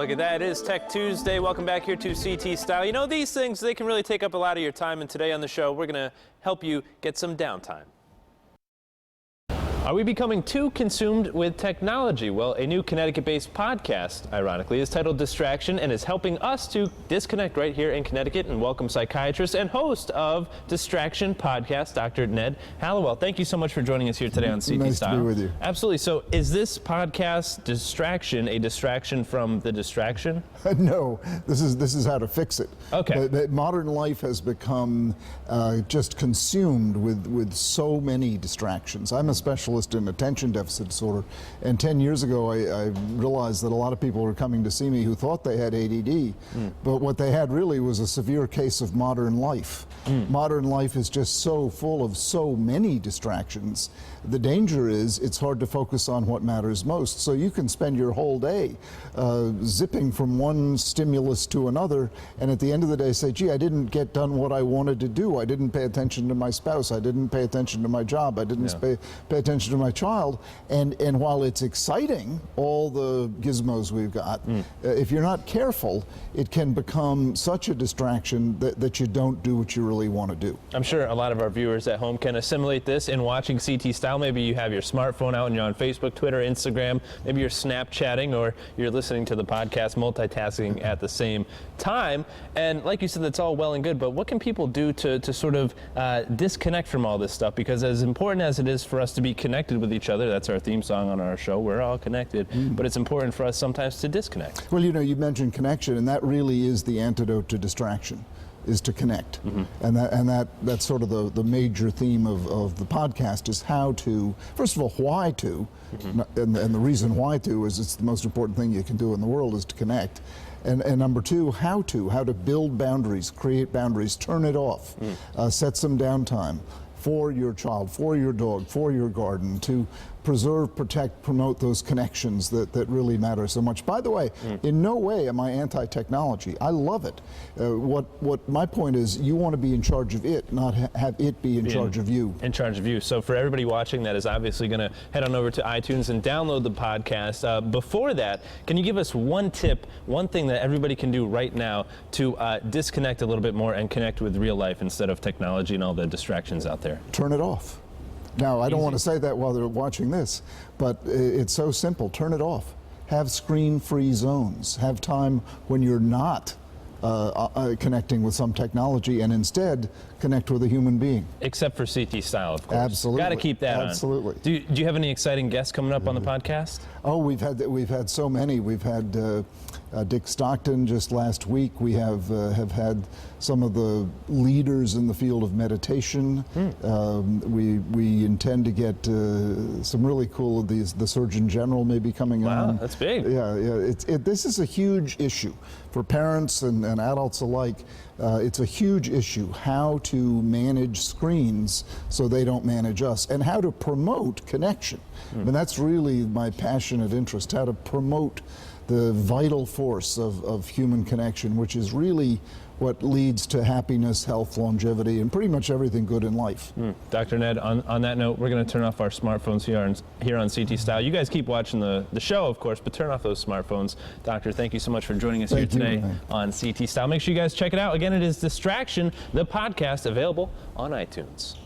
look at that. It is Tech Tuesday. Welcome back here to CT Style. You know, these things, they can really take up a lot of your time, and today on the show, we're going to help you get some downtime. Are we becoming too consumed with technology? Well, a new Connecticut-based podcast, ironically, is titled Distraction and is helping us to disconnect right here in Connecticut, and welcome psychiatrist and host of Distraction podcast, Dr. Ned Hallowell. Thank you so much for joining us here today on CT Nice Style. to be with you. Absolutely. So is this podcast, Distraction, a distraction from the distraction? No, this is how to fix it. Okay. That modern life has become just consumed with so many distractions. I'm a specialist in attention deficit disorder, and 10 years ago I realized that a lot of people were coming to see me who thought they had ADD, but what they had really was a severe case of modern life. Modern life is just so full of so many distractions. The danger is it's hard to focus on what matters most, so you can spend your whole day zipping from one stimulus to another, and at the end of the day say, gee, I didn't get done what I wanted to do. I didn't pay attention to my spouse. I didn't pay attention to my job. I didn't pay attention to my child. And while it's exciting, all the gizmos we've got, if you're not careful, it can become such a distraction that you don't do what you really want to do. I'm sure a lot of our viewers at home can assimilate this in watching CT Style. Maybe you have your smartphone out and you're on Facebook, Twitter, Instagram. Maybe you're Snapchatting, or you're listening to the podcast, multitasking at the same time. And like you said, that's all well and good, but what can people do to sort of disconnect from all this stuff? Because as important as it is for us to be connected with each other, that's our theme song on our show, we're all connected, but it's important for us sometimes to disconnect. Well, you know, you mentioned connection, and that really is the antidote to distraction, is to connect. And that's sort of the major theme of the podcast, is how to, first of all, why to, and the reason why to is it's the most important thing you can do in the world is to connect. And number two, how to build boundaries, create boundaries, turn it off, set some downtime for your child, for your dog, for your garden, to preserve, protect, promote those connections that really matter so much. By the way, in no way am I anti-technology. I love it. What my point is, you want to be in charge of it, not have it be in charge of you. In charge of you. So for everybody watching that is obviously going to head on over to iTunes and download the podcast. Before that, can you give us one tip, one thing that everybody can do right now to disconnect a little bit more and connect with real life instead of technology and all the distractions out there? Turn it off. Now, I don't want to say that while they're watching this, but it's so simple. Turn it off. Have screen-free zones. Have time when you're not connecting with some technology, and instead connect with a human being. Except for CT Style, of course. Absolutely. Got to keep that on. Absolutely. Do you have any exciting guests coming up on the podcast? Oh, we've had so many. We've had Dick Stockton just last week. We have had some of the leaders in the field of meditation. We intend to get some really cool. The Surgeon General may be coming on. Wow, that's big. Yeah. This is a huge issue for parents and adults alike. It's a huge issue, how to manage screens so they don't manage us, and how to promote connection. And that's really my passionate interest, how to promote the vital force of human connection, which is really what leads to happiness, health, longevity, and pretty much everything good in life. Dr. Ned, on that note, we're going to turn off our smartphones here on CT Style. You guys keep watching the show, of course, but turn off those smartphones. Doctor, thank you so much for joining us here today on CT Style. Make sure you guys check it out. Again, it is Distraction, the podcast, available on iTunes.